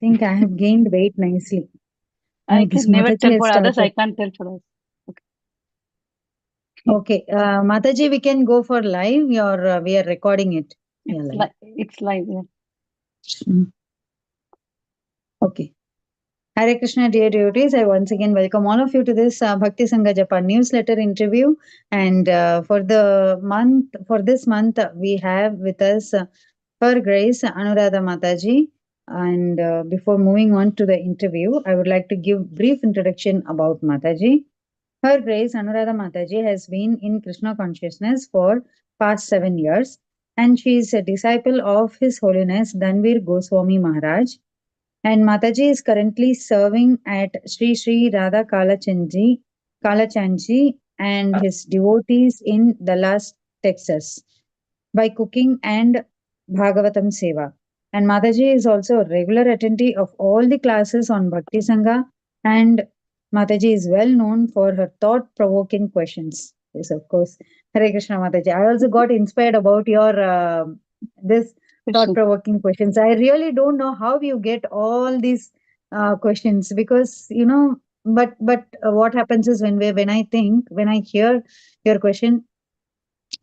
think I have gained weight nicely. I This can never Mataji tell has for others. I started. can't tell for us. Okay, Mataji, we can go for live or we are recording it. Yeah, live. It's live. Yeah. Mm. Okay. Hare Krishna, dear devotees. I once again welcome all of you to this Bhakti Sanga Japa newsletter interview. And for this month, we have with us Her Grace Anuradha Mataji. And before moving on to the interview, I would like to give brief introduction about Mataji. Her Grace Anuradha Mataji has been in Krishna consciousness for past 7 years, and she is a disciple of His Holiness Dhanvir Goswami Maharaj. And Mataji is currently serving at Sri Sri Radha Kalachanji and his devotees in Dallas, Texas, by cooking and Bhagavatam Seva. And Mataji is also a regular attendee of all the classes on Bhakti Sanga, and Mataji is well known for her thought provoking questions. Yes, of course. Hare Krishna Mataji. I also got inspired about your this thought Krishna. provoking questions. I really don't know how you get all these questions because but what happens is when I hear your question,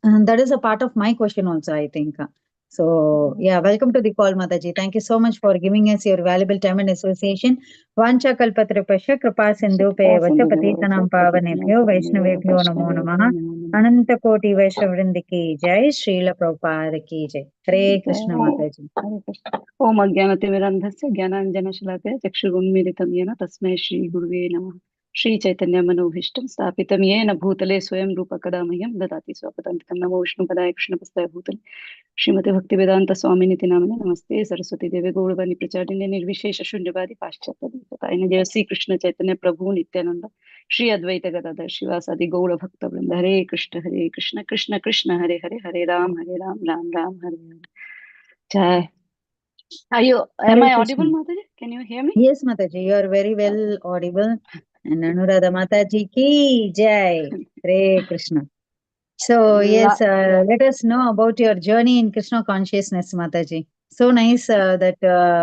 that is a part of my question also, I think. So, yeah, welcome to the call, Mataji. Thank you so much for giving us your valuable time and association. Vancha kalpatrupasya kripa sindhu pe vacha patitanam pavanebhyo vaishnavebhyo namo namaha. Ananta koti vaishnavrindiki jai Srila Prabhupada ki jai. Hare Krishna Mataji. ओम अज्ञानतिमिरन्धस्य ज्ञानाञ्जनशलाकया चक्षुरुन्मीलितं येन तस्मै श्रीगुरुवे नमः श्रीचैतन्यमनोभीष्टं स्थापितं येन भूतले स्वयं रूपकदा मह्यं ददाति स्वपदान्तिकं नमो विष्णुपदाय कृष्णपस्ताय भूतले श्रीमते भक्तिवेदांत स्वामिनिति नामिने नमस्ते सरस्वती देवे गौरवाणी प्रचारिणे निर्विशेष शून्यवादी पाश्चात्य जय श्री कृष्ण चैतन्य प्रभु नित्यानंद श्री अद्वैत गदाधर शिवासादि गौर भक्त वृंद हरे कृष्ण कृष्ण कृष्ण हरे हरे हरे राम राम राम हरे हरे जय am Hare I Krishna. audible, Mataji? Can you hear me? Yes, Mataji, you are very well audible. And Anuradha Mataji ki jai. Hare Krishna. So, yes, La- let us know about your journey in Krishna consciousness, Mataji. So nice that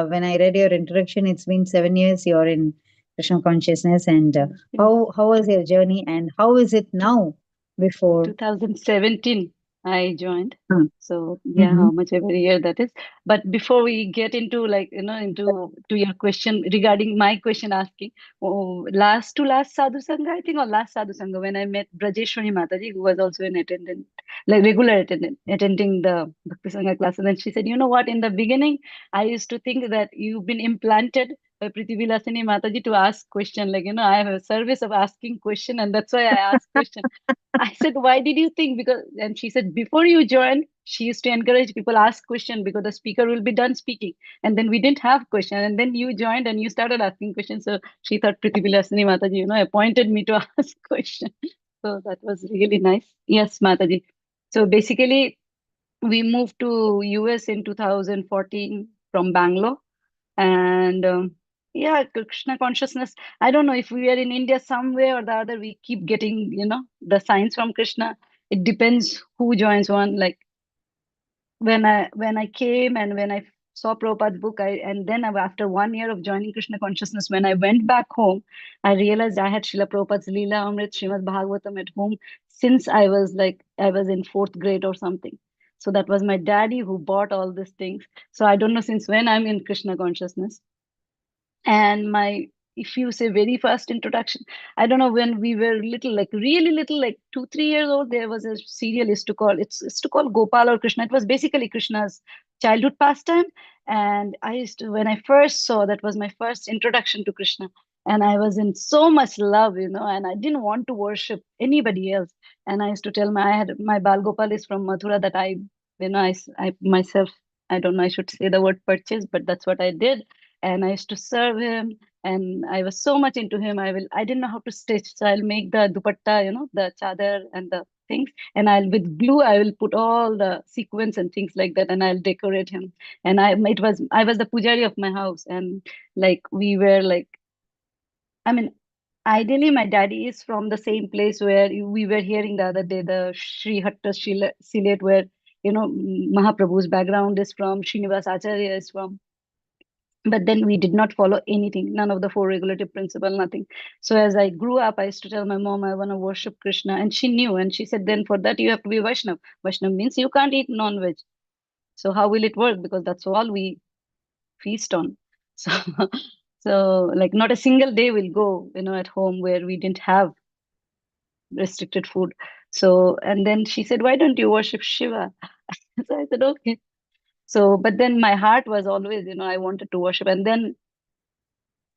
when I read your introduction, it's been 7 years you're in Krishna consciousness. And how was your journey and how is it now before? 2017 I joined. Huh. So yeah, Mm-hmm. how much every year that is. But before we get into into to your question regarding my question asking, last Sadhu Sangha, I think, or last Sadhu Sangha, when I met Brajeshwari Mataji, who was also an attendant, like regular attendant, attending the Bhakti Sangha classes, and she said, you know what, in the beginning, I used to think that you've been implanted by Priti Vilasini Mataji to ask question, like, I have a service of asking question, and that's why I ask question. I said, why did you think? Because, and she said, before you joined, she used to encourage people ask question because the speaker will be done speaking. And then we didn't have question. And then you joined and you started asking questions. So she thought Priti Vilasini Mataji, appointed me to ask question. So that was really nice. Yes, Mataji. So basically, we moved to US in 2014 from Bangalore. And yeah, Krishna consciousness, I don't know if we are in India some way or the other, we keep getting the signs from Krishna. It depends who joins one. Like when I came and when I saw Prabhupada's book, and then after 1 year of joining Krishna consciousness, when I went back home, I realized I had Srila Prabhupada's Leela Amrit Srimad Bhagavatam at home since I was in fourth grade or something. So that was my daddy who bought all these things. So I don't know since when I'm in Krishna consciousness. And my, if you say very first introduction, I don't know, when we were little, like really little, like 2 3 years old, there was a serial used to call, it's to call Gopal or Krishna. It was basically Krishna's childhood pastime. And I used to, when I first saw, that was my first introduction to Krishna, and I was in so much love, and I didn't want to worship anybody else. And I used to tell I had my Bal Gopal is from Mathura, that I myself, I don't know, I should say the word purchase, but that's what I did. And I used to serve him, and I was so much into him. I didn't know how to stitch, so I'll make the dupatta, the chadar and the things, and I'll with glue I will put all the sequins and things like that, and I'll decorate him. And I was the pujari of my house, and like we were like, I mean, ideally my daddy is from the same place where we were hearing the other day, the Sri Hatta Silet, where Mahaprabhu's background is from, Srinivas Acharya is from. But then we did not follow anything, none of the four regulative principle, nothing. So as I grew up, I used to tell my mom I want to worship Krishna, and she knew, and she said, then for that you have to be Vaishnav. Vaishnav means you can't eat non-veg. So how will it work? Because that's all we feast on. So so like not a single day will go, at home where we didn't have restricted food. So and then she said, why don't you worship Shiva? So I said, okay. So but then my heart was always, I wanted to worship. And then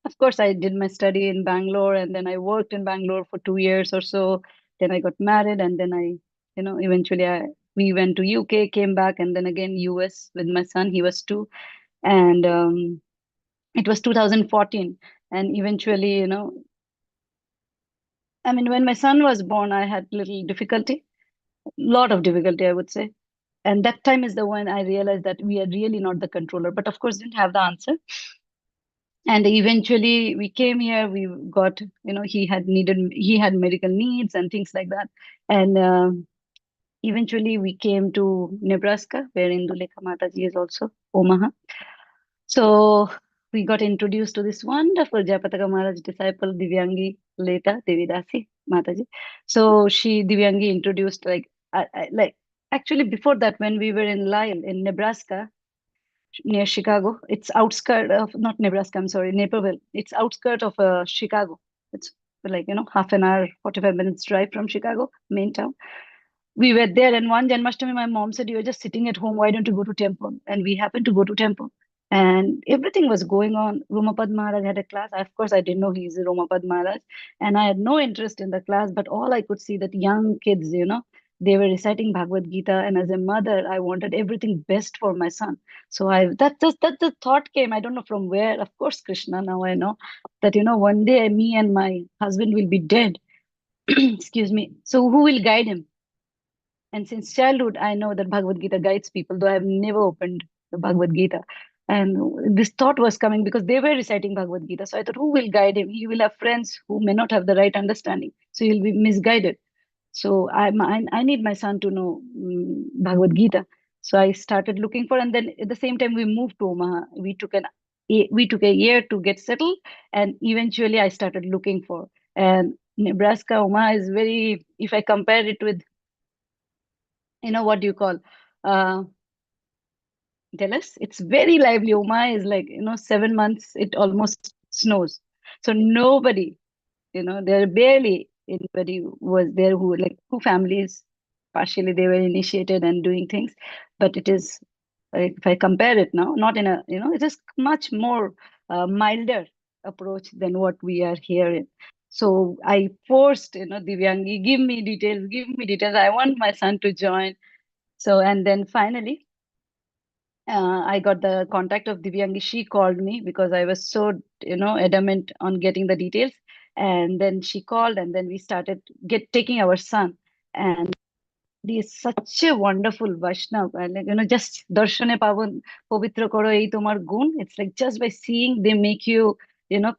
of course I did my study in Bangalore, and then I worked in Bangalore for 2 years or so. Then I got married, and then eventually we went to UK, came back, and then again US with my son. He was 2. And it was 2014. And eventually, I mean, when my son was born, I had little difficulty, lot of difficulty, I would say. And that time is the one I realized that we are really not the controller, but of course didn't have the answer. And eventually we came here, we got, he had medical needs and things like that. And eventually we came to Nebraska, where Indulekha Mataji is also, Omaha. So we got introduced to this wonderful Jayapataka Maharaj disciple, Divyangi, later Devidasi Mataji. So Divyangi introduced, like actually before that, when we were in Lyle in Nebraska, near Chicago. It's outskirt of, not Nebraska, I'm sorry, Naperville. It's outskirt of Chicago. It's like, half an hour, 45 minutes drive from Chicago, main town. We were there, and one Janmashtami, my mom said, you're just sitting at home, why don't you go to temple? And we happened to go to temple. And everything was going on. Romapad Maharaj had a class. Of course, I didn't know he's Romapad Maharaj. And I had no interest in the class, but all I could see that young kids, they were reciting Bhagavad Gita. And as a mother, I wanted everything best for my son. So that the thought came. I don't know from where. Of course, Krishna. Now I know that one day me and my husband will be dead. Excuse me. So who will guide him? And since childhood, I know that Bhagavad Gita guides people, though I've never opened the Bhagavad Gita. And this thought was coming because they were reciting Bhagavad Gita. So I thought, who will guide him? He will have friends who may not have the right understanding. So he'll be misguided. So I need my son to know Bhagavad Gita. So I started looking for, and then at the same time we moved to Omaha. We took a year to get settled, and eventually I started looking for. And Nebraska, Omaha is very, if I compare it with, what do you call, uh Dallas, it's very lively. Omaha is like, 7 months it almost snows. So nobody, there barely anybody was there who families, partially they were initiated and doing things. But it is, if I compare it now, not in a, it is much more milder approach than what we are here in. So I forced, Divyangi, give me details, I want my son to join. So and then finally I got the contact of Divyangi. She called me because I was so, adamant on getting the details. And then she called, and then we started taking our son. And he is such a wonderful Vaishnav. And like, just darshane pavan pavitra karo ei tomar gun. It's like just by seeing, they make you,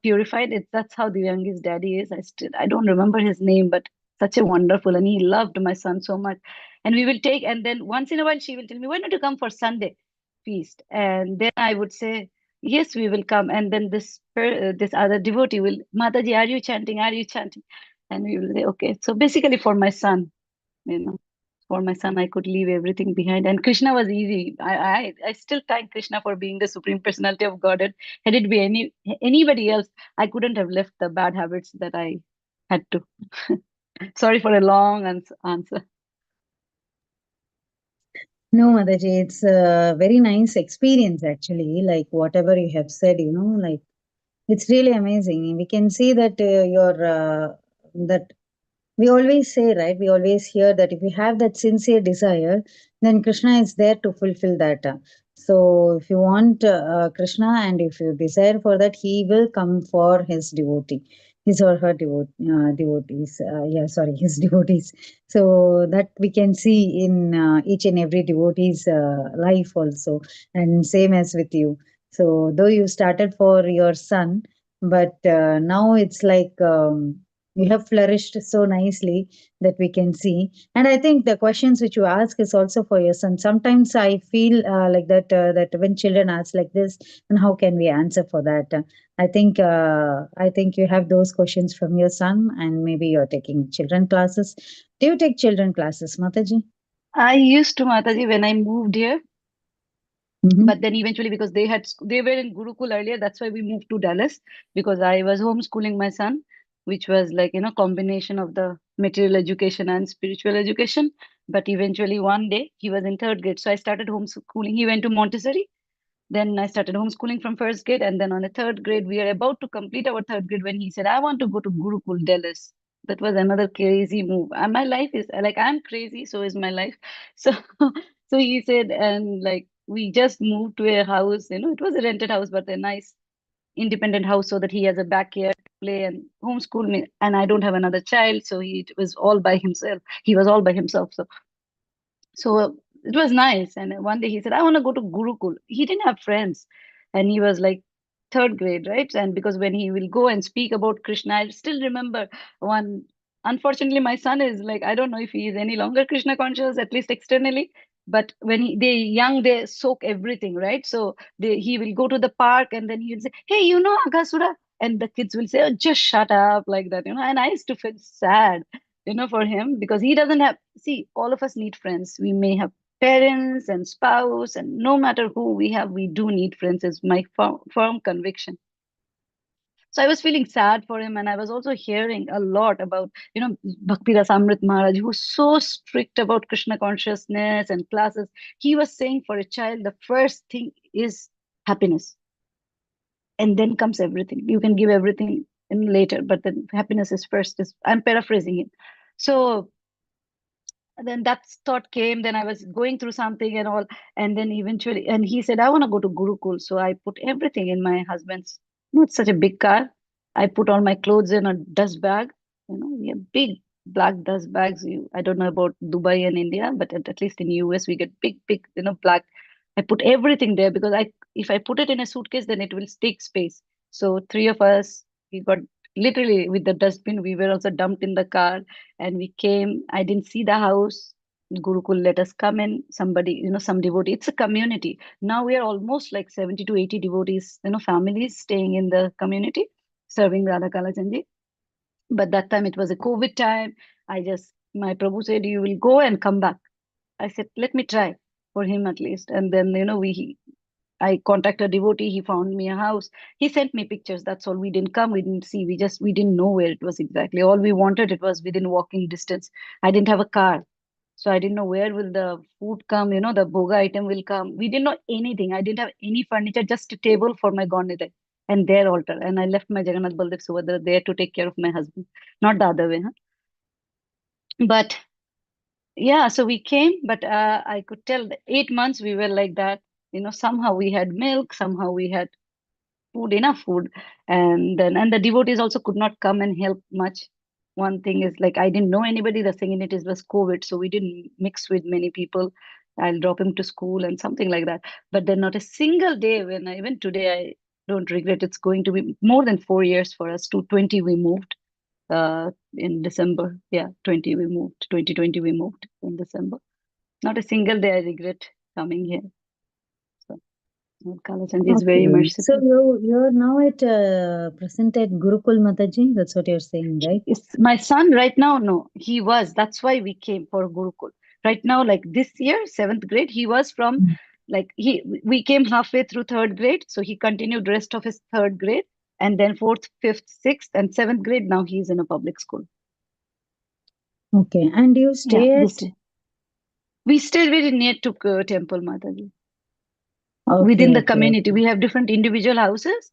purified. That's how Divyangi's daddy is. I don't remember his name, but such a wonderful. And he loved my son so much. And we will take, and then once in a while she will tell me, why don't you come for Sunday feast? And then I would say, yes, we will come. And then this other devotee will, Mataji, are you chanting? Are you chanting? And we will say, okay. So basically for my son, you know for my son, I could leave everything behind. And Krishna was easy. I still thank Krishna for being the supreme personality of Godhead. Had it been anybody else, I couldn't have left the bad habits that I had to. Sorry for a long answer. No, Mataji, it's a very nice experience actually. Like whatever you have said, like it's really amazing. We can see that that we always say, right? We always hear that if you have that sincere desire, then Krishna is there to fulfill that. So if you want Krishna and if you desire for that, he will come for his devotee, his or her devotees. Yeah, sorry, his devotees. So that we can see in each and every devotee's life also, and same as with you. So though you started for your son, but now it's like you have flourished so nicely that we can see. And I think the questions which you ask is also for your son. Sometimes I feel like that that when children ask like this, and how can we answer for that? I think you have those questions from your son, and maybe you're taking children classes. Do you take children classes, Mataji? I used to, Mataji, when I moved here, Mm-hmm. but then eventually because they were in Gurukul earlier, that's why we moved to Dallas, because I was homeschooling my son, which was like, combination of the material education and spiritual education. But eventually one day he was in third grade, so I started homeschooling. He went to Montessori. Then I started homeschooling from first grade, and then on the third grade, we are about to complete our third grade when he said, "I want to go to Gurukul Dallas." That was another crazy move. And my life is like, I'm crazy, so is my life. So, so he said, and like we just moved to a house. It was a rented house, but a nice independent house, so that he has a backyard to play and homeschool me. And I don't have another child, so he was all by himself. He was all by himself. So it was nice. And one day he said, I want to go to Gurukul. He didn't have friends. And he was like third grade, right? And because when he will go and speak about Krishna, I still remember one. Unfortunately, my son is like, I don't know if he is any longer Krishna conscious, at least externally. But when they young, they soak everything, right? So he will go to the park and then he will say, hey, Agasura. And the kids will say, oh, just shut up, like that. And I used to feel sad, for him, because he doesn't have, see, all of us need friends. We may have parents and spouse, and no matter who we have, we do need friends, is my firm conviction. So I was feeling sad for him, and I was also hearing a lot about, Bhakti Rasamrit Maharaj, who was so strict about Krishna consciousness and classes. He was saying for a child, the first thing is happiness, and then comes everything. You can give everything in later, but then happiness is first. I'm paraphrasing him. So then that thought came. Then I was going through something and all, and then eventually, and he said, I want to go to Gurukul. So I put everything in my husband's, not such a big car. I put all my clothes in a dust bag. We have big black dust bags. I don't know about Dubai and India, but at least in US we get big, black. I put everything there because if I put it in a suitcase, then it will take space. So three of us, we got literally with the dustbin. We were also dumped in the car, and we came. I didn't see the house. Gurukul let us come in. Somebody, some devotee. It's a community. Now we are almost like 70 to 80 devotees, families staying in the community, serving Radha Kalachandji. But that time it was a COVID time. My Prabhu said, you will go and come back. I said, let me try for him at least. And then, I contacted a devotee. He found me a house. He sent me pictures. That's all. We didn't come. We didn't see. We didn't know where it was exactly. All we wanted, it was within walking distance. I didn't have a car. So I didn't know where will the food come, the bhoga item will come. We didn't know anything. I didn't have any furniture, just a table for my Gaunide and their altar. And I left my Jagannath Baldev Subhadra there to take care of my husband, not the other way. Huh? But yeah, so we came, but I could tell the 8 months we were like that. Somehow we had milk, somehow we had food, enough food. And the devotees also could not come and help much. One thing is like I didn't know anybody. The thing in it was COVID, so we didn't mix with many people. I'll drop him to school and something like that. But then not a single day even today, I don't regret. It's going to be more than 4 years for us. To 20 we moved in December. Yeah, 20 we moved. 2020 we moved in December. Not a single day I regret coming here. So Kalachandji is very Okay. So merciful. you're now at present at Gurukul, Mataji. That's what you're saying, right? It's my son right now. No, he was. That's why we came for Gurukul. Right now, like this year, seventh grade, he was from Mm. like we came halfway through third grade, so he continued rest of his third grade, and then fourth, fifth, sixth, and seventh grade. Now he's in a public school. Okay. And you Yeah, stay this at year. We stay very near to temple, Mataji. okay, Within the okay, community, okay. we have different individual houses,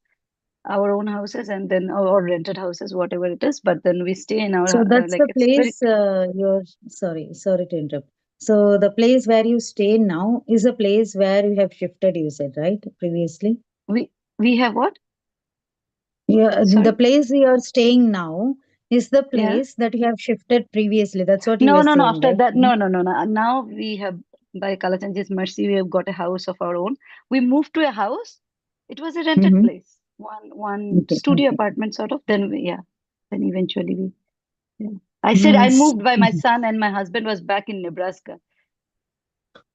our own houses, and then or rented houses, whatever it is. But then we stay in our So that's like the it's very. place you're sorry to interrupt. So the place where you stay now is a place where you have shifted, you said, right? Previously. We have what? Yeah, the Sorry. place you're staying now is the Yeah. place that you have shifted previously. That's what you No, were no, no. saying, After right? that, no, no, no, no. Now we have, by Kalachandji's mercy, we have got a house of our own. We moved to a house. It was a rented Mm-hmm. place, one Okay, studio okay. apartment sort of. Then we, yeah, then eventually we. Yeah. I said I Nice. moved by my son, and my husband was back in Nebraska.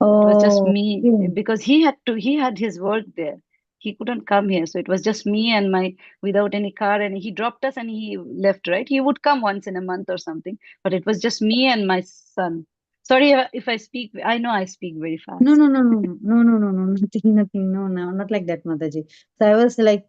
So it was just Oh, me okay. because he had his work there. He couldn't come here. So it was just me and my without any car, and he dropped us and he left, right? He would come once in a month or something, but it was just me and my son. Sorry if I speak, I know I speak very No, fast. no, no, no, no, no, no, no, nothing, nothing, no, no, not like that, Mataji. So I was like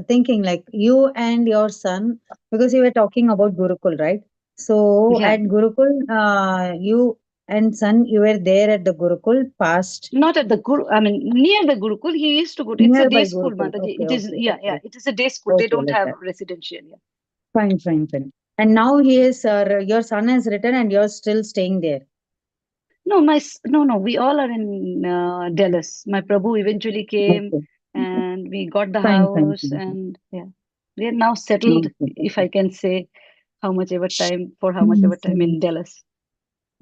thinking like you and your son, because you were talking about Gurukul, right? So Yeah. at Gurukul, you and son, you were there at the Gurukul past, Not at the Guru, I mean, near the Gurukul, he used to go. It's a day nearby school, Gurukul. Mataji. Okay, It is, okay, yeah, yeah. okay, It is a day school. They okay, don't like have that. residential. Yeah. Fine, fine, fine. And now he is, your son has returned and you're still staying there. No, no, no. We all are in Dallas. My Prabhu eventually came, Okay, and we got the fine, fine, house, fine. and yeah, we are now settled. Okay, If okay. I can say, how much ever Nice, time in nice. Dallas.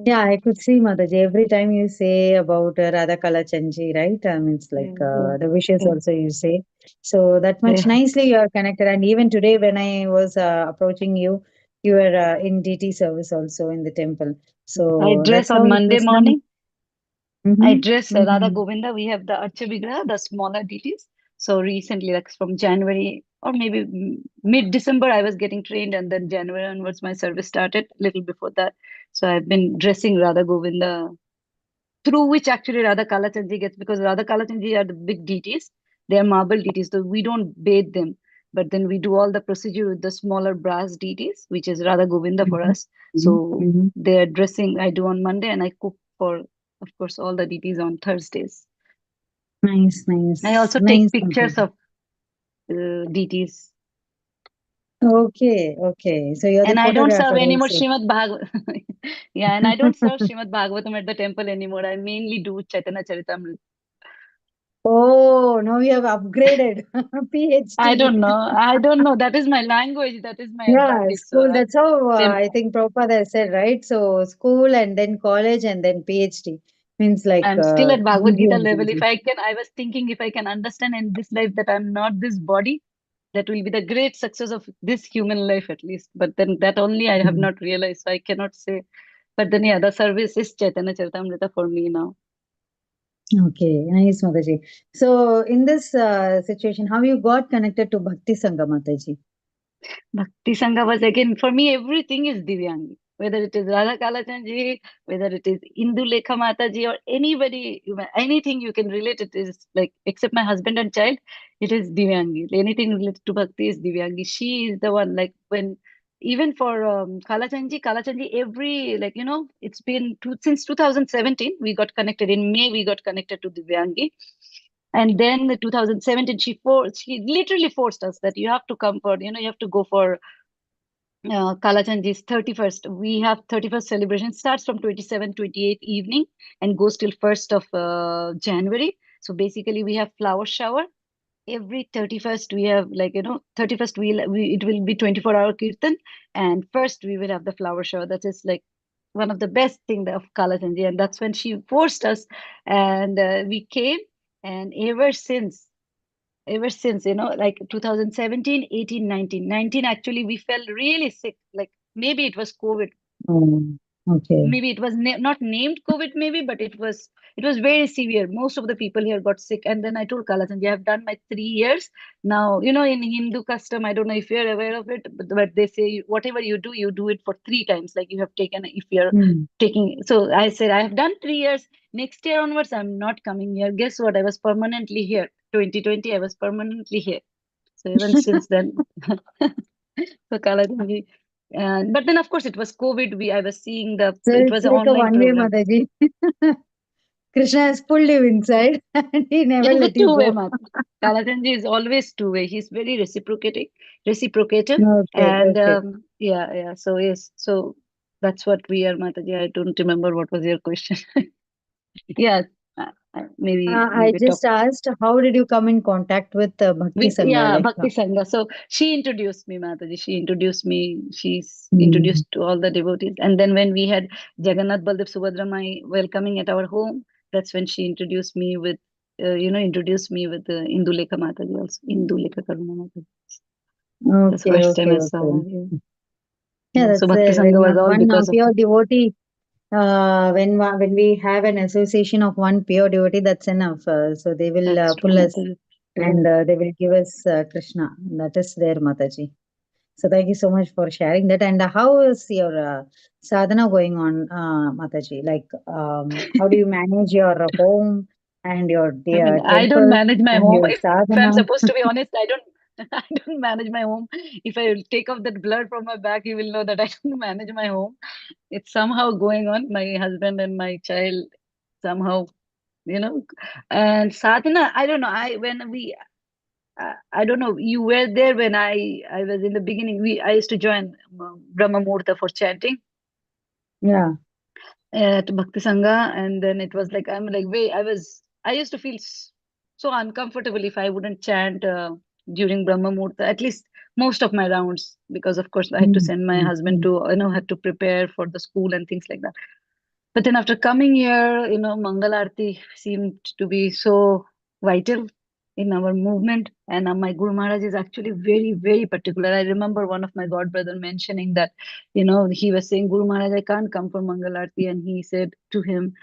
Yeah, I could see, Mataji. Every time you say about Radha Kalachanji, right? It's Yeah, like yeah, the wishes yeah, also you say. So that much yeah. nicely you are connected. And even today, when I was approaching you, you were in DT service also in the temple. I So dress that's on how it Monday was nice. morning. I Mm-hmm. dress Radha Mm-hmm. Govinda. We have the Archa Vigraha, the smaller deities. So recently, like from January or maybe mid-December, I was getting trained, and then January onwards, my service started. Little before that, so I've been dressing Radha Govinda, through which actually Radha Kalachandji gets, because Radha Kalachandji are the big deities. They are marble deities, so we don't bathe them. But then we do all the procedure with the smaller brass deities, which is Radha Govinda for Mm-hmm. us. Mm-hmm. So Mm-hmm. their dressing I do on Monday, and I cook for, of course, all the deities on Thursdays. Nice, I nice, also take nice, pictures Mataji. of deities. Okay, okay. So you're the And I don't serve photographer anymore also. Srimad Bhagavatam. Yeah, and I don't serve Srimad Bhagavatam at the temple anymore. I mainly do Chaitanya Charitamrita. Oh, now you have upgraded. I PhD. don't know. I don't know. That is my language. That is my Yeah, advantage. So school. That's how then I think Prabhupada has said, right? So school and then college and then PhD means like I'm still at Bhagavad easy Gita and level. If easy. I can, I was thinking if I can understand in this life that I'm not this body, that will be the great success of this human life at least. But then that only I have Mm. not realized. So I cannot say. But then yeah, the service is Chaitanya Charitamrita for me now. Okay, nice, Mataji. So in this situation, how you got connected to Bhakti Sangha, Mataji? Bhakti Sangha was again, for me, everything is Divyangi. Whether it is Radha Kalachandji, whether it is Indu Lekha Mataji, or anybody, anything you can relate, it is like, except my husband and child, it is Divyangi. Anything related to Bhakti is Divyangi. She is the one, like when, even for Kalachandji, every, like, it's been since 2017, we got connected. In May, we got connected to Divyangi. And then the 2017, she literally forced us that you have to come for, you have to go for Kalachandji's 31st. We have 31st celebration, starts from 27, 28 evening and goes till 1st of January. So basically, we have flower shower. Every 31st, we have, like, 31st, it will be 24-hour kirtan. And first, we will have the flower shower. That is like one of the best thing of Kalachandji. And that's when she forced us. And we came. And ever since, like 2017, 18, 19, 19, actually we felt really sick, like maybe it was COVID, Oh, okay. maybe it was not named COVID, maybe, but it was very severe. Most of the people here got sick. And then I told Kalasanji, I have done my 3 years now. In Hindu custom, I don't know if you're aware of it, but they say whatever you do it for 3 times, like you have taken, if you're Mm. taking. So I said, I have done 3 years. Next year onwards, I'm not coming here. Guess what? I was permanently here. 2020, I was permanently here. So even since then, so Kalasanji. And but then of course it was COVID. I was seeing So it it's was an like a online one-way, program. Mataji. Krishna has pulled you inside and he It never is a let you two-way go. math. Kalasanji is always two-way. He's very reciprocative, Okay, and okay. yeah, yeah. So yes, so that's what we are, Mataji. I don't remember what was your question. Yeah, maybe we I were just talking. asked, how did you come in contact with Bhakti With, Sangha? yeah, Like, Bhakti Sangha. So she introduced me, Mataji. She introduced me. She's mm, introduced to all the devotees. And then when we had Jagannath Baldev Subhadra Mai welcoming at our home, that's when she introduced me with Indulekha Mataji also. Indulekha Karuna Mataji. That's the okay, first time okay, I saw okay. her. Yeah. Yeah, So that's Bhakti very Sangha was much all one because of pure that. devotee. When we have an association of one pure devotee, that's enough. So they will That's true, pull us Mataji. and True. they will give us Krishna. That is their Mataji. So thank you so much for sharing that. And how is your sadhana going on, Mataji? Like, how do you manage your home and your I mean, I don't temple manage my and home. your If I'm sadhana? supposed to be honest, I don't. I don't manage my home. If I take off that blur from my back, you will know that I don't manage my home. It's somehow going on. My husband and my child somehow, you know. And sadhana, I don't know. I don't know. You were there when I was in the beginning. I used to join Brahma Muhurta for chanting Yeah. at Bhakti Sangha, and then it was like I'm like wait, I used to feel so uncomfortable if I wouldn't chant during Brahma Muhurta, at least most of my rounds, because of course I had to Mm, send my mm, husband mm. to had to prepare for the school and things like that. But then after coming here, Mangal Aarti seemed to be so vital in our movement. And my Guru Maharaj is actually very, very particular. I remember one of my god brother mentioning that, he was saying, Guru Maharaj, I can't come for Mangal Aarti. And he said to him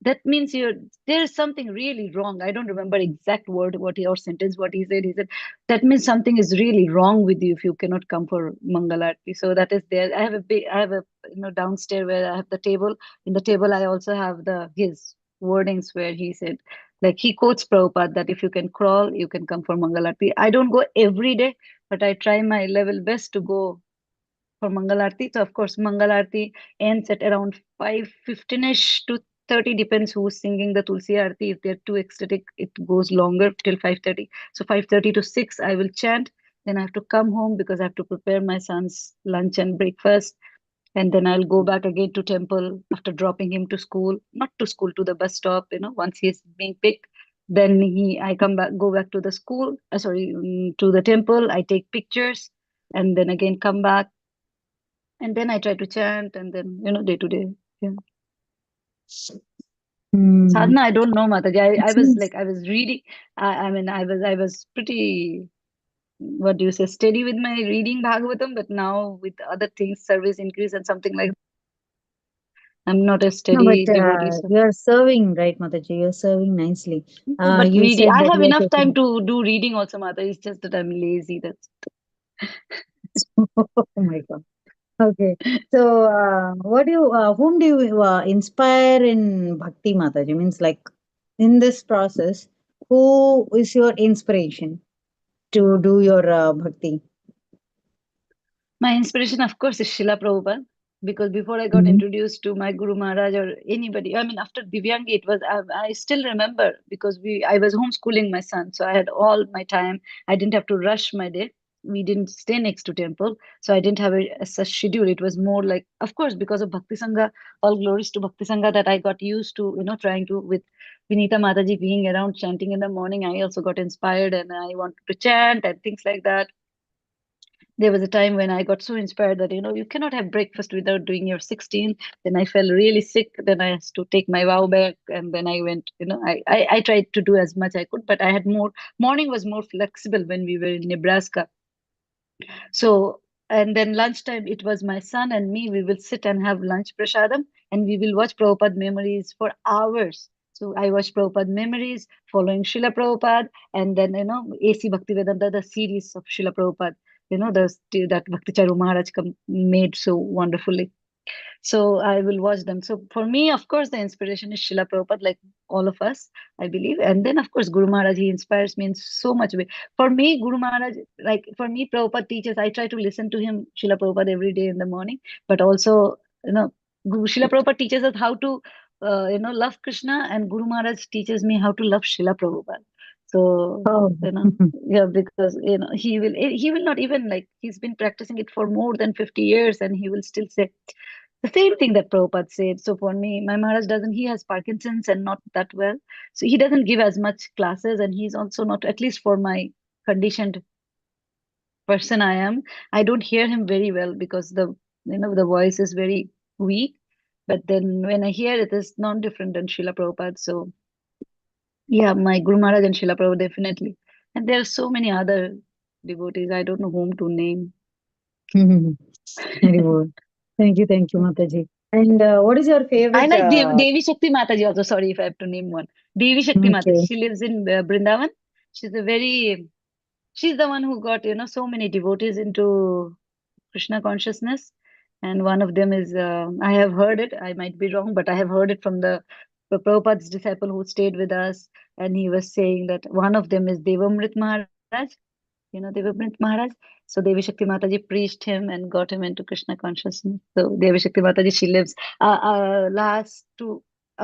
that means there is something really wrong. I don't remember exact word, or sentence, what he said. He said, that means something is really wrong with you if you cannot come for Mangal Aarti. So that is there. I have a, downstairs where I have the table. In the table, I also have his wordings where he said, like he quotes Prabhupada that if you can crawl, you can come for Mangalarti. I don't go every day, but I try my level best to go for Mangalarti. So of course, Mangalarti ends at around 5:15ish to 30, depends who's singing the Tulsi Arti. If they're too ecstatic, it goes longer till 5:30. So 5:30 to 6, I will chant. Then I have to come home because I have to prepare my son's lunch and breakfast, and then I'll go back again to temple after dropping him to school, not to school, to the bus stop, once he's being picked. Then I come back, go back to the school, sorry, to the temple. I take pictures and then again come back, and then I try to chant, and then, day to day. Yeah. Mm. Sadhana, I don't know, Mataji. It I was seems like, I was reading. I mean, I was pretty, what do you say, steady with my reading Bhagavatam, but now with other things, service increase and something like, I'm not a no, but steady devotee. So. you are serving, right, Mataji? You are serving nicely. But You reading, said I that have you are enough time taking. to do reading also, Mata. It's just that I'm lazy. That's Oh my God. Okay. So, whom do you inspire in Bhakti Mataji? Means like in this process, who is your inspiration to do your Bhakti? my inspiration, of course, is Srila Prabhupada. Because before I got Mm-hmm. introduced to my Guru Maharaj or anybody, I mean, after Divyangi, I still remember because I was homeschooling my son. So I had all my time. I didn't have to rush my day. We didn't stay next to temple. So I didn't have a such schedule. It was more like, of course, because of Bhakti Sangha, all glories to Bhakti Sangha, that I got used to, trying to, with Vinita Mataji being around chanting in the morning. I also got inspired and I wanted to chant and things like that. There was a time when I got so inspired that, you cannot have breakfast without doing your 16. Then I felt really sick. Then I had to take my vow back. And then I went, I tried to do as much I could, but I had more, morning was more flexible when we were in Nebraska. So, and then lunchtime, it was my son and me. We will sit and have lunch prasadam and we will watch Prabhupada memories for hours. So I watched Prabhupada memories following Srila Prabhupada, and then, AC Bhaktivedanta, the series of Srila Prabhupada, that Bhakti Charu Maharaj made so wonderfully. So I will watch them. So for me, of course, the inspiration is Srila Prabhupada, like all of us, I believe. And then, of course, Guru Maharaj, he inspires me in so much way. For me, Guru Maharaj, like for me, Prabhupada teaches, I try to listen to him, Srila Prabhupada, every day in the morning. But also, Srila Prabhupada teaches us how to, love Krishna, and Guru Maharaj teaches me how to love Srila Prabhupada. So, Oh. yeah, because, he will not even, like, he's been practicing it for more than 50 years, and he will still say, the same thing that Prabhupada said. So for me, my Maharaj doesn't, he has Parkinson's and not that well. So he doesn't give as much classes, and he's also not, at least for my conditioned person I am, I don't hear him very well because the voice is very weak. But then when I hear it, it's non different than Srila Prabhupada. So yeah, my Guru Maharaj and Srila Prabhupada definitely. And there are so many other devotees. I don't know whom to name. Haribol. Thank you, Mataji. And what is your I favorite? like Devi Shakti Mataji also. Sorry if I have to name one. Devi Shakti Mataji. Okay. She lives in Brindavan. She's a very, she's the one who got, so many devotees into Krishna consciousness. And one of them is, I have heard it, I might be wrong, but I have heard it from the Prabhupada's disciple who stayed with us. And he was saying that one of them is Devamrit Maharaj. Devamrit Maharaj. So Devi Shakti Mataji preached him and got him into Krishna consciousness. So Devi Shakti Mataji, she lives. A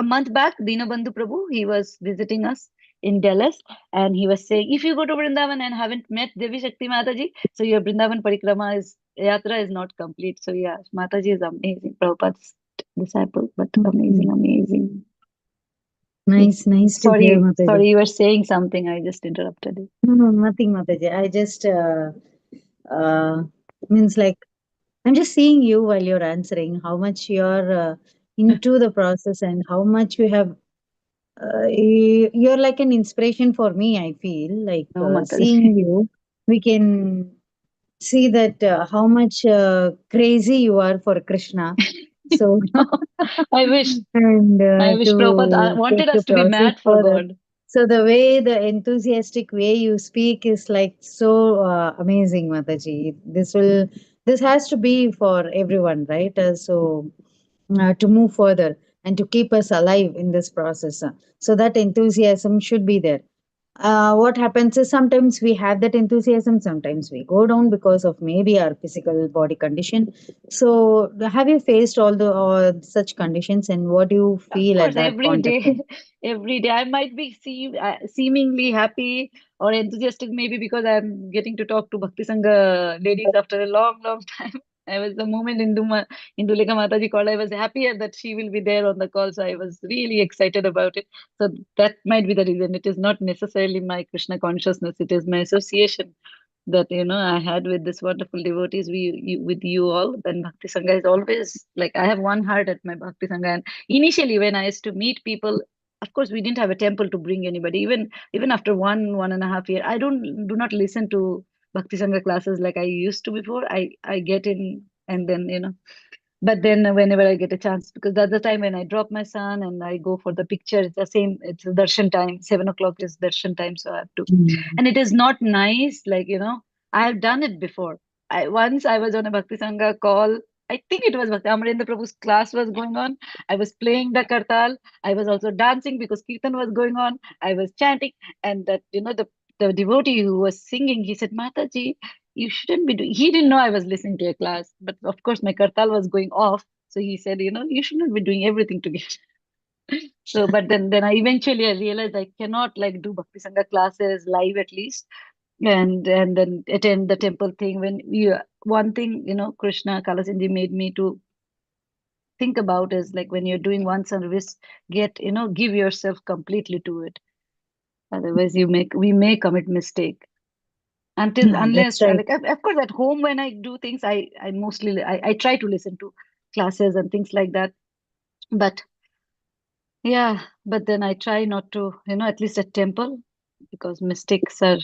month back, Dinabandhu Prabhu, he was visiting us in Dallas, and he was saying, if you go to Vrindavan and haven't met Devi Shakti Mataji, so your Vrindavan Parikrama is Yatra is not complete. So yeah, Mataji is amazing. Prabhupada's disciple, but Okay. amazing, amazing. Yes. Nice to hear, Sorry, Mataji. sorry, you were saying something. I just interrupted you. No, nothing, Mataji. I just uh, means like I'm just seeing you while you're answering how much you're into the process and how much you have. You're like an inspiration for me. I feel like No, seeing Mataji. you, we can see that how much crazy you are for Krishna. So, I wish. and I wish Prabhupada to wanted take the us to be process mad for further. God. So the way, the enthusiastic way you speak is like so amazing, Mataji. This has to be for everyone, right? To move further and to keep us alive in this process. So that enthusiasm should be there. What happens is sometimes we have that enthusiasm, sometimes we go down because of maybe our physical body condition. So, have you faced all such conditions, and what do you Of feel at course, that every point of day, time? every day I might be seemingly happy or enthusiastic, maybe because I'm getting to talk to Bhakti Sangha ladies after a long, long time. I was the moment Induleka Mataji called, I was happier that she will be there on the call. So I was really excited about it. So that might be the reason. It is not necessarily my Krishna consciousness, it is my association that I had with this wonderful devotees, with you all. Then Bhakti Sangha is always like, I have one heart at my Bhakti Sangha. And initially when I used to meet people, of course we didn't have a temple to bring anybody. Even after 1.5 year, I do not listen to Bhakti Sangha classes like I used to before. I get in, and then but then whenever I get a chance, because that's the time when I drop my son and I go for the picture, it's the same, it's darshan time, 7 o'clock is darshan time, so I have to. Mm. And it is not nice, like, I have done it before. I was on a Bhakti Sangha call. I think it was Bhakti Amarendra Prabhu's class was going on. I was playing the kartal. I was also dancing because Kirtan was going on. I was chanting, and that the devotee who was singing, he said, Mataji, you shouldn't be doing. He didn't know I was listening to a class, but of course my kartal was going off. So he said, you should not be doing everything together. So, but then I realized I cannot like do Bhakti Sangha classes live at least, and then attend the temple thing. When you one thing Krishna Kalasinji made me to think about is like when you're doing one service, give yourself completely to it. Otherwise, we may commit mistake until Yeah, that's unless right. like of course at home when I do things, I mostly I try to listen to classes and things like that. But yeah, but then I try not to, at least at temple, because mistakes are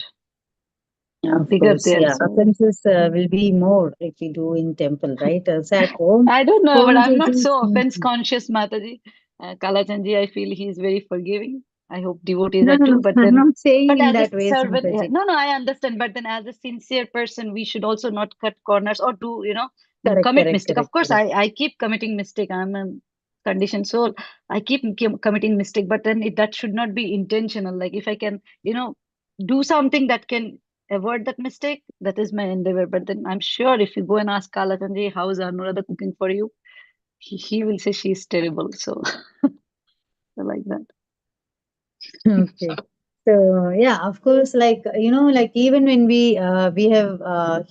Yeah, of bigger course. there. Yeah, So offenses will be more if we do in temple, right? So at home, I don't know, but home I'm it not is. so offense conscious, Mataji. Kalachandji, I feel he's very forgiving. I hope devotees No, are no, too. no. But I'm then, not saying but in as a that way, servant, yeah, Mataji. no, no, I understand. But then, as a sincere person, we should also not cut corners or do, Correct, commit correct, mistake. Of correct, course, correct. I keep committing mistake. I'm a conditioned soul. I keep committing mistake, but then that should not be intentional. Like if I can, do something that can avoid that mistake, that is my endeavor. But then I'm sure if you go and ask Kalachandji, how is Anuradha cooking for you? He will say she's terrible. So I like that. Okay. So yeah, of course, like like even when we have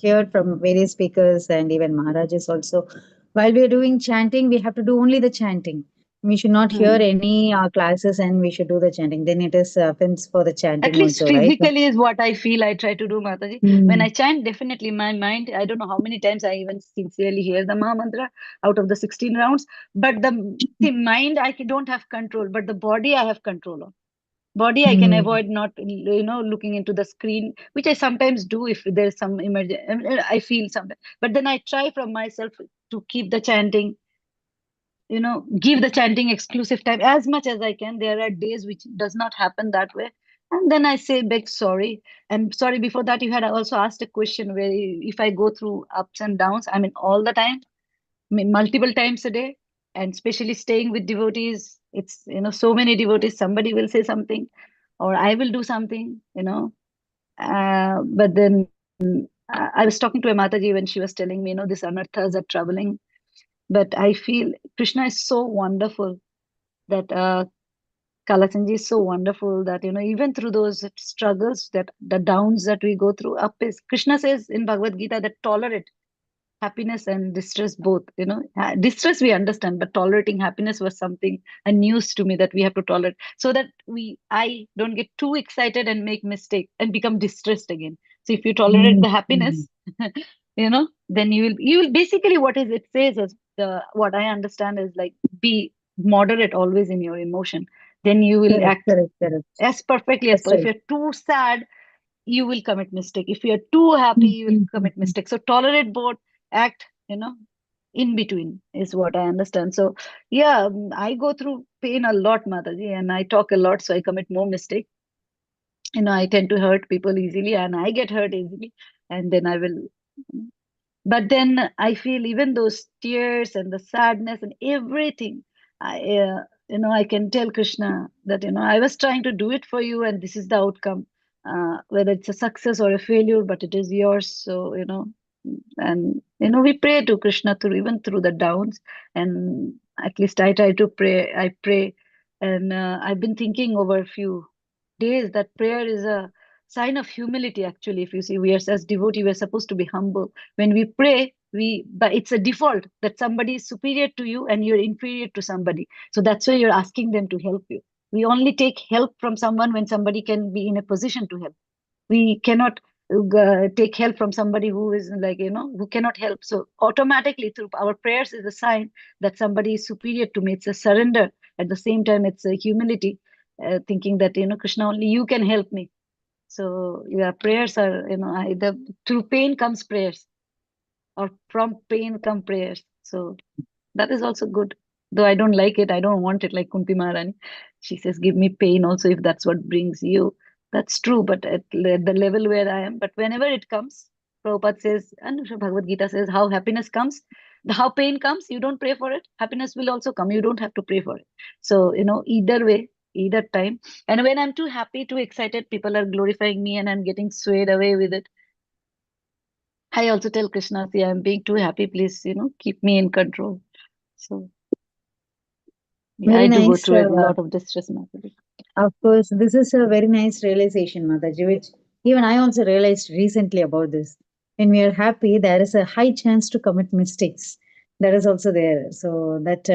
heard from various speakers and even Maharajas also, while we are doing chanting, we have to do only the chanting. We should not hear Hmm. any classes, and we should do the chanting. Then it is offense for the At chanting least also, right? physically is what I feel I try to do, Mataji. When I Mm. chant, definitely my mind, I don't know how many times I even sincerely hear the Maha Mantra out of the 16 rounds. But the mind, don't have control, but the body I have control of. Body, I can Mm. avoid not, looking into the screen, which I sometimes do if there's some emergency. I feel something, but then I try from myself to keep the chanting, give the chanting exclusive time as much as I can. There are days which does not happen that way. And then I say big sorry. And sorry, before that, you had also asked a question where if I go through ups and downs, I mean, all the time, I mean, multiple times a day, and especially staying with devotees, it's, so many devotees, somebody will say something, or I will do something, but then I was talking to a Mataji when she was telling me, these anarthas are troubling. But I feel Krishna is so wonderful that Kalachanji is so wonderful that even through those struggles, that the downs that we go through, up is Krishna says in Bhagavad Gita that tolerate happiness and distress both. Distress we understand, but tolerating happiness was something a news to me, that we have to tolerate, so that I don't get too excited and make mistake and become distressed again. So if you tolerate Mm. the Mm. happiness, then you will basically, what is it says is, the what I understand is like, be moderate always in your emotion, then you will Correct, act correct, correct. as perfectly as That's possible. If right. you're too sad, you will commit mistake. If you're too happy, Mm, you will mm, mm, commit mm. mistake. So tolerate both, act, in between is what I understand. So yeah, I go through pain a lot, Mataji, and I talk a lot, so I commit more mistake. I tend to hurt people easily, and I get hurt easily, and then I will. But then I feel even those tears and the sadness and everything, I can tell Krishna that, I was trying to do it for you, and this is the outcome. Whether it's a success or a failure, but it is yours. So, and we pray to Krishna through, even through the downs. And at least I try to pray. I pray, and I've been thinking over a few days that prayer is a sign of humility. Actually, if you see, we are as devotee, we're supposed to be humble. When we pray, but it's a default that somebody is superior to you and you're inferior to somebody, so that's why you're asking them to help you. We only take help from someone when somebody can be in a position to help. We cannot take help from somebody who is like, who cannot help. So automatically through our prayers is a sign that somebody is superior to me. It's a surrender. At the same time, it's a humility, thinking that, Krishna, only you can help me. So yeah, prayers are, either through pain comes prayers, or from pain come prayers. So that is also good. Though I don't like it, I don't want it, like Kunti Maharani. She says, give me pain also if that's what brings you. That's true, but at the level where I am. But whenever it comes, Prabhupada says, and Bhagavad Gita says, how happiness comes, how pain comes, you don't pray for it. Happiness will also come. You don't have to pray for it. So, either way, either time. And when I'm too happy, too excited, people are glorifying me and I'm getting swayed away with it. I also tell Krishna, see, I'm being too happy. Please, keep me in control. So yeah, Very I do go nice. through a lot of distress, Mataji. Of course, this is a very nice realization, Mataji, which even I also realized recently about this. When we are happy, there is a high chance to commit mistakes. That is also there. So that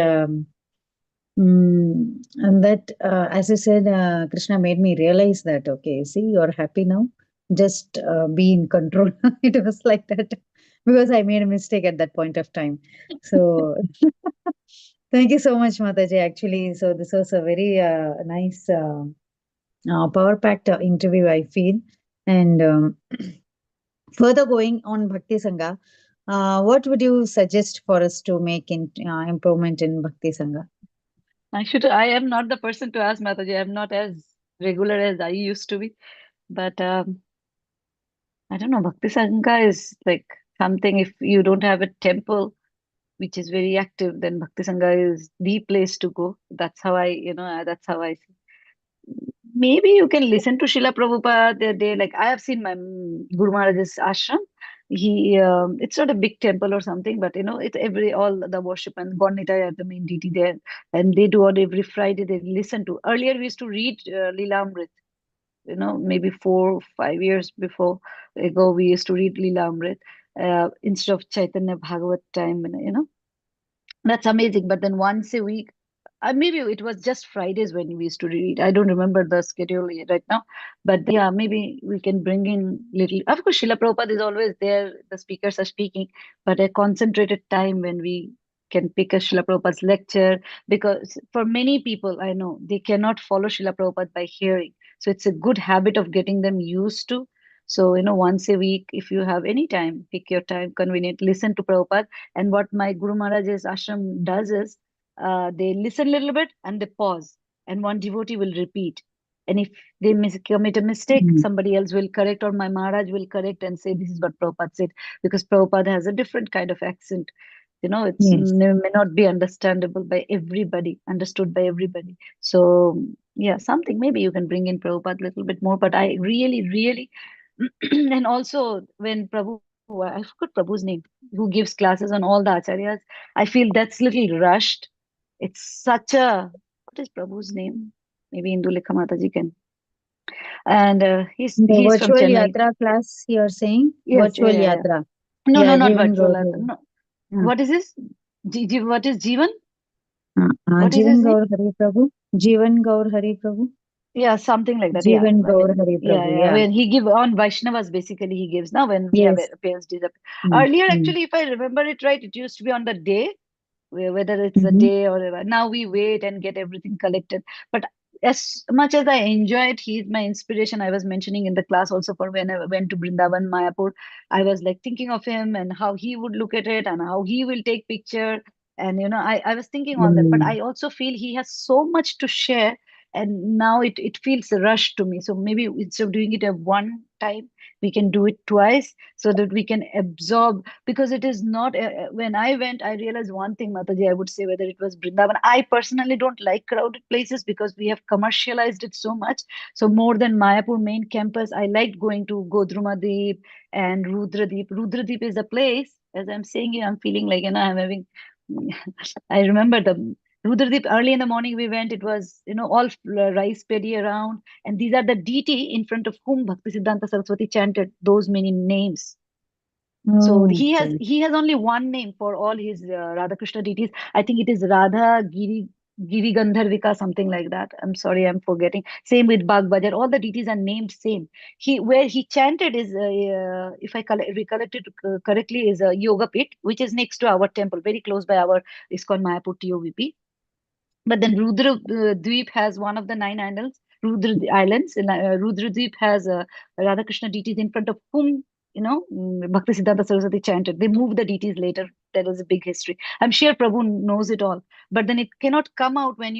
and that, as you said, Krishna made me realize that, okay, see, you're happy now. Just be in control. It was like that because I made a mistake at that point of time. So thank you so much, Mataji. Actually, so this was a very nice, power packed interview, I feel. And further going on Bhakti Sangha, what would you suggest for us to make improvement in Bhakti Sangha? I am not the person to ask, Mataji. I'm not as regular as I used to be. But I don't know, Bhakti Sangha is like something, if you don't have a temple which is very active, then Bhakti Sangha is the place to go. That's how that's how I see. Maybe you can listen to Srila Prabhupada. Like I have seen my Guru Maharaj's ashram. It's not a big temple or something, but it's all the worship and Gornita are the main deity there, and they do on every Friday. They listen to. Earlier we used to read Leela Amrit. Maybe 4 5 years before ago, we used to read Leela Amrit instead of Chaitanya Bhagavat time. That's amazing. But then once a week, maybe it was just Fridays when we used to read. I don't remember the schedule right now. But yeah, maybe we can bring in little. Of course, Srila Prabhupada is always there. The speakers are speaking, but a concentrated time when we can pick a Srila Prabhupada's lecture, because for many people I know they cannot follow Srila Prabhupada by hearing. So it's a good habit of getting them used to. So, once a week, if you have any time, pick your time, convenient, listen to Prabhupada. And what my Guru Maharaj's ashram does is, they listen a little bit and they pause, and one devotee will repeat. And if they commit a mistake, Mm. somebody else will correct, or my Maharaj will correct and say, this is what Prabhupada said, because Prabhupada has a different kind of accent. It's Yes. may not be understandable by everybody, understood by everybody. So, yeah, something maybe you can bring in Prabhupada a little bit more. But I really, really, and also when Prabhu, I forgot Prabhu's name, who gives classes on all the acharyas, I feel that's little rushed. It's such a, what is Prabhu's name? Maybe Indulekha Mataji can. And The he's from virtual Chennai. yatra class you're saying? Yes, yeah, Virtual yeah, yeah. yatra. No, no, Yeah, not Jivan virtual. Gaur Hari. No, Yeah. what is this? What is Jivan? What is Jivan his name? Gaur Hari Prabhu. Jivan Gaur Hari Prabhu. Yeah, something like that. Yeah, Jivan I Gaur mean, Hari yeah, Prabhu. yeah. Yeah. When he give on Vaishnavas, basically he gives now when we have Yes. appearance disappear. Mm. Earlier, Mm. actually, if I remember it right, it used to be on the day, whether it's a Mm-hmm. day or whatever. Now we wait and get everything collected. But as much as I enjoy it, he's my inspiration. I was mentioning in the class also, for when I went to Brindavan, Mayapur, I was like thinking of him and how he would look at it and how he will take picture. And I was thinking all that, but Mm. I also feel he has so much to share. And now it feels rushed to me. So maybe instead of doing it at one time, we can do it twice, so that we can absorb, because it is not when I went, I realized one thing, Mataji, I would say, whether it was Brindavan, I personally don't like crowded places because we have commercialized it so much. So more than Mayapur main campus, I liked going to Godrumadeep and Rudradeep is a place, as I'm saying it, I'm feeling like, I'm having I remember the Rudradeep, early in the morning we went, it was, all rice paddy around, and these are the deity in front of whom Bhakti Siddhanta Saraswati chanted those many names. So Oh, he has okay. he has only one name for all his Radha Krishna deities. I think it is Radha Giri Gandharvika, something like that. I'm sorry, I'm forgetting. Same with Bagh Bajar. All the deities are named same. He where he chanted is, if I recollect it correctly, is Yoga Pit, which is next to our temple, very close by our ISKCON Mayapur TOVP. But then Rudra Dweep has one of the nine islands, Rudra Islands. And, Rudra Dweep has Radhakrishna deities in front of whom, Bhakti Siddhanta Saraswati chanted. They moved the deities later. There is a big history. I'm sure Prabhu knows it all. But then it cannot come out when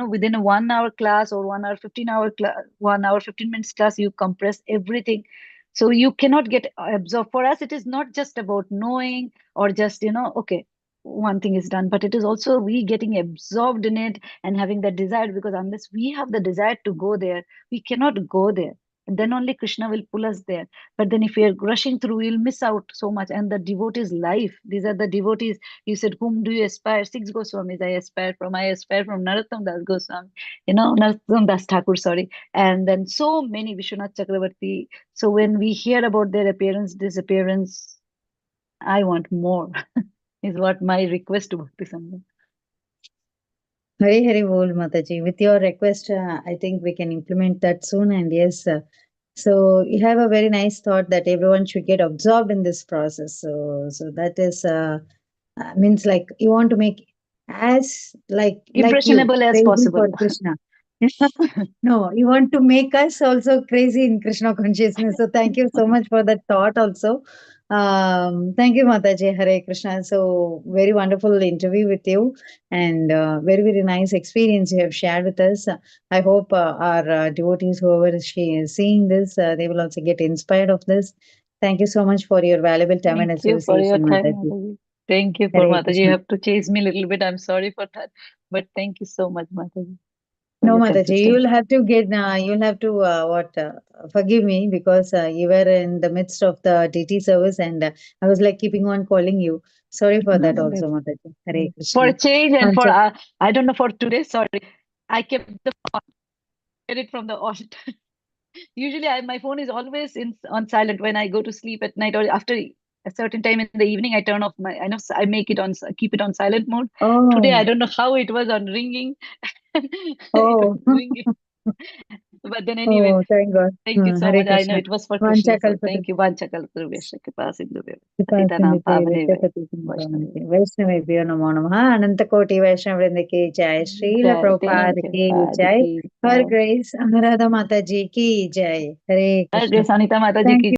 within a 1 hour class or 1 hour, 15 hour class, 1 hour, 15 minutes class, you compress everything. So you cannot get absorbed. For us, it is not just about knowing or just, okay, one thing is done, but it is also we getting absorbed in it and having that desire, because unless we have the desire to go there, we cannot go there. And then only Krishna will pull us there. But then if we are rushing through, we'll miss out so much. And the devotees' life, these are the devotees. You said, whom do you aspire? Six Goswamis I aspire from. I aspire from Narottam Das Goswami, Narottam Das Thakur, sorry. And then so many, Vishwanath Chakravarti. So when we hear about their appearance, disappearance, I want more. Is what my request to Bhakti Sangha. Hari Hari Bol, Mataji. With your request, I think we can implement that soon. And yes, so you have a very nice thought that everyone should get absorbed in this process. So that is means like you want to make as like you Impressionable as crazy possible. for Krishna. No, you want to make us also crazy in Krishna consciousness. So thank you so much for that thought also. Thank you, Mataji. Hare Krishna. So very wonderful interview with you and very, very nice experience you have shared with us. I hope our devotees, whoever is seeing this, they will also get inspired of this. Thank you so much for your valuable time and Thank you for your association, time, Mataji. Mataji. Thank you for Hare Mataji. You Krishna. have to chase me a little bit. I'm sorry for that. But thank you so much, Mataji, for No, your Mataji, you'll consistency. have to get, you'll have to, forgive me because you were in the midst of the DT service and I was like keeping on calling you. Sorry for No, that no, also, Mataji. Hare for a Krishna. change and for, Once I don't know, for today, sorry. I kept it from the alt. Usually my phone is always on silent when I go to sleep at night, or after a certain time in the evening, I turn off I know I make it on, keep it on silent mode. Today, I oh, don't know how it was on ringing. It was oh, ringing. But then anyway, Oh, thank God. thank you so Hare much. I know Krishna. it was for Vancha Krishna, so kalpata thank you. Vancha kalpataruvyasya kripa sindhuvya patitanam कृपासिन्धुते pavaneva रक्षपति vaishnavaya. वैष्णवेभ्यो नमो नमः अनंत कोटि वैष्णव वृंद की जय Srila Jai, Prabhupada thank you. की जय Padiki, हर jai. Grace Anuradha माता जी की जय हरे Hare Krishna Sanita Mataji thank ki